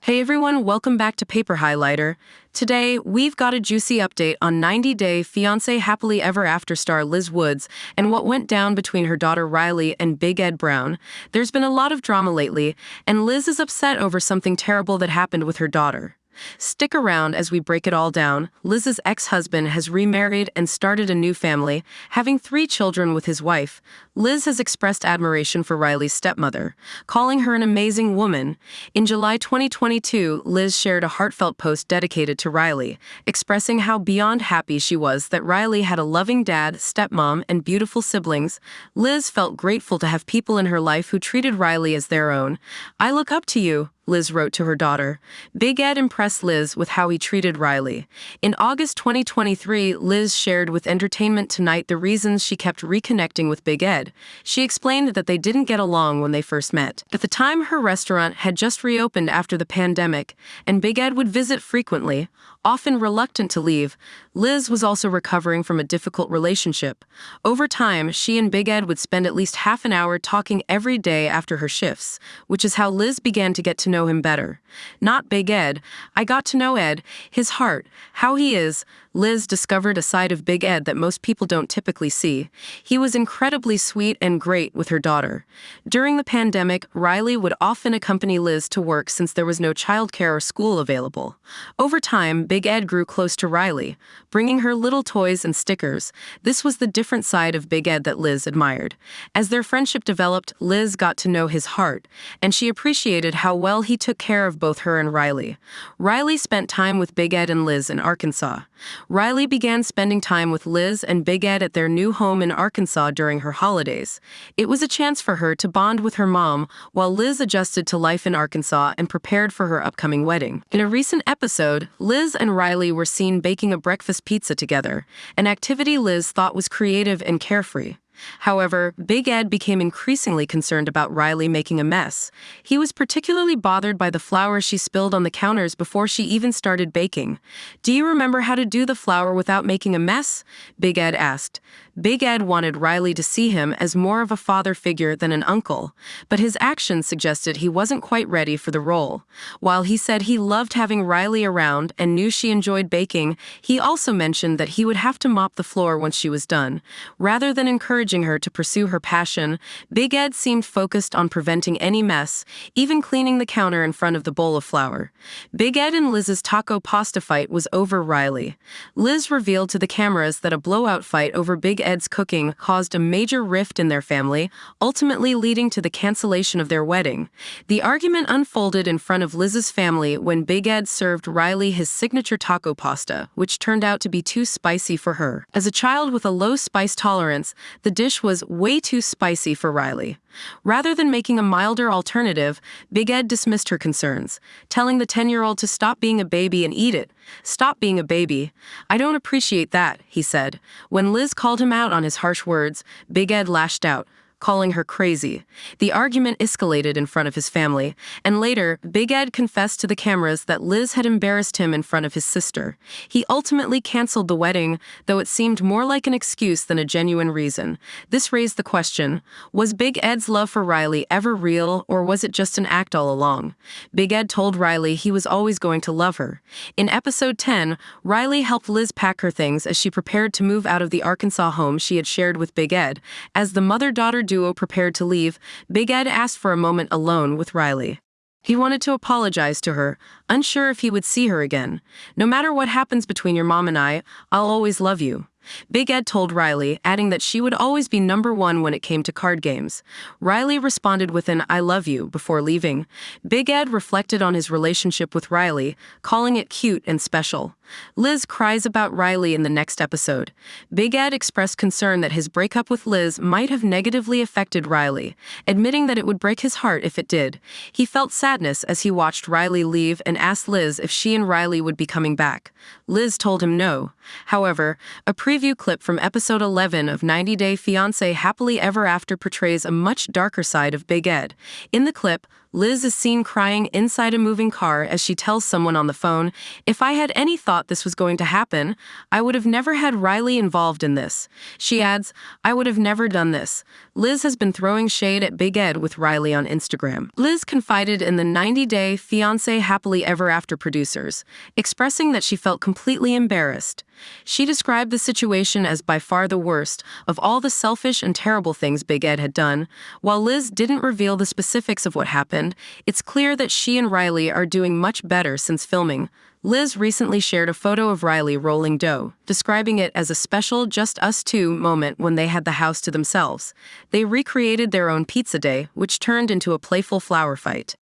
Hey everyone, welcome back to Paper Highlighter. Today, we've got a juicy update on 90-Day Fiancé Happily Ever After star Liz Woods and what went down between her daughter Ryleigh and Big Ed Brown. There's been a lot of drama lately, and Liz is upset over something terrible that happened with her daughter. Stick around as we break it all down. Liz's ex-husband has remarried and started a new family, having 3 children with his wife. Liz has expressed admiration for Ryleigh's stepmother, calling her an amazing woman. In July 2022, Liz shared a heartfelt post dedicated to Ryleigh, expressing how beyond happy she was that Ryleigh had a loving dad, stepmom, and beautiful siblings. Liz felt grateful to have people in her life who treated Ryleigh as their own. "I look up to you," Liz wrote to her daughter. Big Ed impressed Liz with how he treated Ryleigh. In August 2023, Liz shared with Entertainment Tonight the reasons she kept reconnecting with Big Ed. She explained that they didn't get along when they first met. At the time, her restaurant had just reopened after the pandemic, and Big Ed would visit frequently, often reluctant to leave. Liz was also recovering from a difficult relationship. Over time, she and Big Ed would spend at least half an hour talking every day after her shifts, which is how Liz began to get to know him better. "Not Big Ed. I got to know Ed, his heart, how he is." Liz discovered a side of Big Ed that most people don't typically see. He was incredibly sweet and great with her daughter. During the pandemic, Ryleigh would often accompany Liz to work since there was no childcare or school available. Over time, Big Ed grew close to Ryleigh, bringing her little toys and stickers. This was the different side of Big Ed that Liz admired. As their friendship developed, Liz got to know his heart, and she appreciated how well he took care of both her and Ryleigh. Ryleigh spent time with Big Ed and Liz in Arkansas. Ryleigh began spending time with Liz and Big Ed at their new home in Arkansas during her holidays. It was a chance for her to bond with her mom while Liz adjusted to life in Arkansas and prepared for her upcoming wedding. In a recent episode, Liz and Ryleigh were seen baking a breakfast pizza together, an activity Liz thought was creative and carefree. However, Big Ed became increasingly concerned about Ryleigh making a mess. He was particularly bothered by the flour she spilled on the counters before she even started baking. "Do you remember how to do the flour without making a mess?" Big Ed asked. Big Ed wanted Ryleigh to see him as more of a father figure than an uncle, but his actions suggested he wasn't quite ready for the role. While he said he loved having Ryleigh around and knew she enjoyed baking, he also mentioned that he would have to mop the floor once she was done. Rather than encouraging her to pursue her passion, Big Ed seemed focused on preventing any mess, even cleaning the counter in front of the bowl of flour. Big Ed and Liz's taco pasta fight was over Ryleigh. Liz revealed to the cameras that a blowout fight over Big Ed's cooking caused a major rift in their family, ultimately leading to the cancellation of their wedding. The argument unfolded in front of Liz's family when Big Ed served Ryleigh his signature taco pasta, which turned out to be too spicy for her. As a child with a low spice tolerance, the dish was way too spicy for Ryleigh. Rather than making a milder alternative, Big Ed dismissed her concerns, telling the 10-year-old to stop being a baby and eat it. "Stop being a baby. I don't appreciate that," he said. When Liz called him out on his harsh words, Big Ed lashed out, calling her crazy. The argument escalated in front of his family, and later, Big Ed confessed to the cameras that Liz had embarrassed him in front of his sister. He ultimately canceled the wedding, though it seemed more like an excuse than a genuine reason. This raised the question, was Big Ed's love for Ryleigh ever real, or was it just an act all along? Big Ed told Ryleigh he was always going to love her. In episode 10, Ryleigh helped Liz pack her things as she prepared to move out of the Arkansas home she had shared with Big Ed. As the mother-daughter duo prepared to leave, Big Ed asked for a moment alone with Ryleigh. He wanted to apologize to her, unsure if he would see her again. "No matter what happens between your mom and I'll always love you," Big Ed told Ryleigh, adding that she would always be number one when it came to card games. Ryleigh responded with an "I love you" before leaving. Big Ed reflected on his relationship with Ryleigh, calling it cute and special. Liz cries about Ryleigh in the next episode. Big Ed expressed concern that his breakup with Liz might have negatively affected Ryleigh, admitting that it would break his heart if it did. He felt sadness as he watched Ryleigh leave and asked Liz if she and Ryleigh would be coming back. Liz told him no. However, a preview clip from episode 11 of 90-Day Fiancé Happily Ever After portrays a much darker side of Big Ed. In the clip, Liz is seen crying inside a moving car as she tells someone on the phone, "If I had any thought this was going to happen, I would have never had Ryleigh involved in this." She adds, "I would have never done this." Liz has been throwing shade at Big Ed with Ryleigh on Instagram. Liz confided in the 90-day Fiancé Happily Ever After producers, expressing that she felt completely embarrassed. She described the situation as by far the worst of all the selfish and terrible things Big Ed had done. While Liz didn't reveal the specifics of what happened, it's clear that she and Ryleigh are doing much better since filming. Liz recently shared a photo of Ryleigh rolling dough, describing it as a special just us two moment when they had the house to themselves. They recreated their own pizza day, which turned into a playful flower fight.